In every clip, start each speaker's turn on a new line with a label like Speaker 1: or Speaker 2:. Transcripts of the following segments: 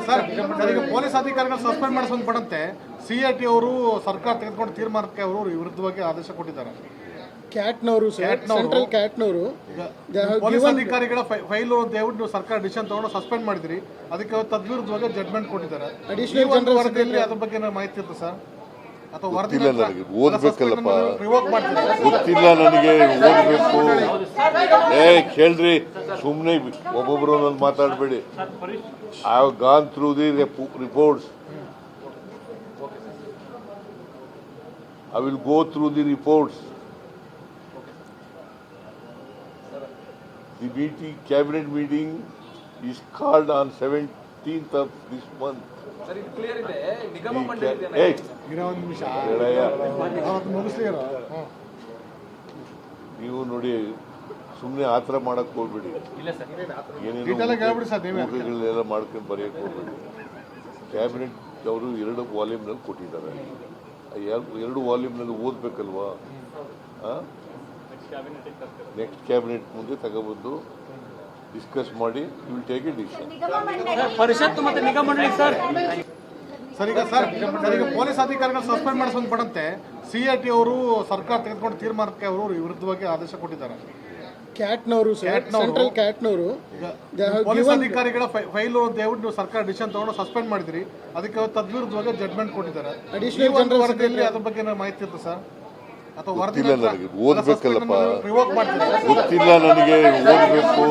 Speaker 1: Sir ಈಗ police ಅಧಿಕಾರಿಗಳು suspend ಮಾಡಿ ಸಂಬಂಧಪಟ್ಟಂತೆ ಸಿಐಟಿ ಅವರು ಸರ್ಕಾರ ತೆಗೆದುಕೊಂಡ ತೀರ್ಮಾನಕ್ಕೆ ಅವರು ವಿರುದ್ಧವಾಗಿ ಆದೇಶ ಕೊಟ್ಟಿದ್ದಾರೆ.
Speaker 2: ಕ್ಯಾಟ್ನವರು ಸೆಂಟ್ರಲ್ ಕ್ಯಾಟ್ನವರು
Speaker 1: ಪೊಲೀಸ್ ಅಧಿಕಾರಿಗಳ ಫೈಲ್ ಅಂತ ಹೇಳ್ಬಿಟ್ಟು ನೀವು ಸರ್ಕಾರ ಡಿಸಿಷನ್ ತಗೊಂಡು ಸಸ್ಪೆಂಡ್ ಮಾಡಿದ್ರಿ, ಅದಕ್ಕೆ ತದ್ವಿರುದ್ಧವಾಗಿ ಜಡ್ಮೆಂಟ್ ಕೊಟ್ಟಿದ್ದಾರೆ.
Speaker 2: ಅಡಿಷನಲ್ ಜನರಲ್
Speaker 1: ವರದಿಯಲ್ಲಿ ಅದ್ರ ಬಗ್ಗೆ ಮಾಹಿತಿ ಇತ್ತು ಸರ್, ಅಥವಾ ವರದಿ
Speaker 3: ಗೊತ್ತಿಲ್ಲ ನನಗೆ, ಓದ್ಬೇಕಲ್ಲಪ್ಪ,
Speaker 1: ರಿವೋಕ್ ಮಾಡ್ತಿದ್ದಾರೆ.
Speaker 3: ಗೊತ್ತಿಲ್ಲ ನನಗೆ, ಓದ್ಬೇಕು. ಕೇಳ್ರಿ, ಸುಮ್ಮನೆ ಒಬ್ಬೊಬ್ರು ಒಂದೊಂದು ಮಾತಾಡಬೇಡಿ. I have gone through the reports. I will go through the reports. The cabinet meeting is called on 17th of this month.
Speaker 4: Sir ಇದು ಕ್ಲಿಯರ್ ಇದೆ. ನಿಗಮ ಮಂಡಳಿ ಇದೆ.
Speaker 1: ಒಂದು ನಿಮಿಷ
Speaker 3: ನೀವು ನೋಡಿ, ಸುಮ್ಮನೆ ಆತರ ಮಾಡಕ್ ಹೋಗ್ಬೇಡಿ. ಏನೇನೋ ಮಾಡ್ಕೊಂಡು ಬರೆಯಕ್ಕೆ ಹೋಗ್ಬೇಡಿ. ಕ್ಯಾಬಿನೆಟ್ ಅವರು 2 ವಾಲ್ಯೂಮ್ನಲ್ಲಿ ಕೊಟ್ಟಿದ್ದಾರೆ. 2 ವಾಲ್ಯೂಮ್ನಲ್ಲಿ ಓದ್ಬೇಕಲ್ವಾ? ನೆಕ್ಸ್ಟ್ ಕ್ಯಾಬಿನೆಟ್ ಮುಂದೆ ತಗೊಬಂದು ಡಿಸ್ಕಸ್ ಮಾಡಿ ವಿಲ್ ಟೇಕ್ ಎ ಡಿಸಿಷನ್.
Speaker 4: ಪರಿಷತ್ತು ಮತ್ತು ನಿಗಮ ಮಂಡಳಿ ಸರ್
Speaker 1: ಈಗ ಪೊಲೀಸ್ ಅಧಿಕಾರಿಗಳು ಸಸ್ಪೆಂಡ್ ಮಾಡಿ ಸಂಬಂಧಪಟ್ಟಂತೆ ಸಿಐಟಿ ಅವರು ಸರ್ಕಾರ ತೆಗೆದುಕೊಂಡ ತೀರ್ಮಾನಕ್ಕೆ ಅವರು ವಿರುದ್ಧವಾಗಿ ಆದೇಶ ಕೊಟ್ಟಿದ್ದಾರೆ.
Speaker 2: ಕ್ಯಾಟ್ನವರು ಸೆಂಟ್ರಲ್ ಕ್ಯಾಟ್ನವರು
Speaker 1: ಪೊಲೀಸ್ ಅಧಿಕಾರಿಗಳ ಫೈಲ್ ಅಂತ ಹೇಳ್ಬಿಟ್ಟು ನೀವು ಸರ್ಕಾರ ಡಿಸಿಷನ್ ತಗೊಂಡು ಸಸ್ಪೆಂಡ್ ಮಾಡಿದ್ರಿ, ಅದಕ್ಕೆ ತದ್ವಿರುದ್ಧವಾಗಿ ಜಡ್ಮೆಂಟ್ ಕೊಟ್ಟಿದ್ದಾರೆ.
Speaker 2: ಅಡಿಷನಲ್ ಜನರಲ್
Speaker 1: ವರದಿಯಲ್ಲಿ ಅದ್ರ ಬಗ್ಗೆ ಮಾಹಿತಿ ಇತ್ತು ಸರ್, ಅಥವಾ ವರದಿ
Speaker 3: ಗೊತ್ತಿಲ್ಲ ನನಗೆ, ಓದ್ಬೇಕಲ್ಲಪ್ಪ.
Speaker 1: ರಿವೋಕ್ ಮಾಡ್ತಿದ್ದಾರೆ.
Speaker 3: ಗೊತ್ತಿಲ್ಲ ನನಗೆ, ಓದ್ಬೇಕು.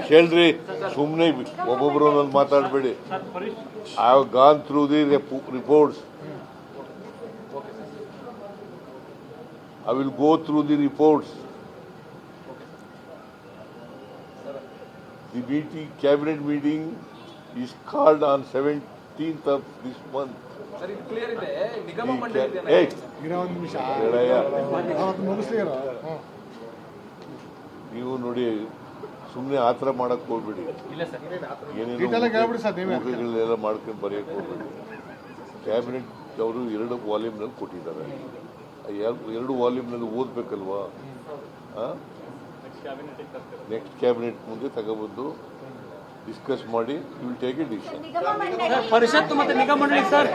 Speaker 3: ಕೇಳ್ರಿ, ಸುಮ್ಮನೆ ಒಬ್ಬೊಬ್ರು ಒಂದೊಂದು ಮಾತಾಡಬೇಡಿ. I have gone through the reports. I will go through the reports. The cabinet meeting is called on 17th of this month.
Speaker 4: Sir ಇದು ಕ್ಲಿಯರ್ ಇದೆ. ನಿಗಮ ಮಂಡಳಿ ಇದೆ.
Speaker 1: ಒಂದು ನಿಮಿಷ
Speaker 3: ನೀವು ನೋಡಿ, ಸುಮ್ಮನೆ ಆತರ ಮಾಡಕ್ ಹೋಗ್ಬೇಡಿ. ಏನೇನೋ ಮಾಡ್ಕೊಂಡು ಬರೆಯಕ್ಕೆ ಹೋಗ್ಬೇಡಿ. ಕ್ಯಾಬಿನೆಟ್ ಅವರು 2 ವಾಲ್ಯೂಮ್ನಲ್ಲಿ ಕೊಟ್ಟಿದ್ದಾರೆ. 2 ವಾಲ್ಯೂಮ್ನಲ್ಲಿ ಓದ್ಬೇಕಲ್ವಾ? ನೆಕ್ಸ್ಟ್ ಕ್ಯಾಬಿನೆಟ್ ಮುಂದೆ ತಗೊಬಂದು ಡಿಸ್ಕಸ್ ಮಾಡಿ ವಿಲ್ ಟೇಕ್ ಎ ಡಿಸಿಷನ್.
Speaker 4: ಪರಿಷತ್ತು ಮತ್ತು ನಿಗಮ ಮಂಡಳಿ ಸರ್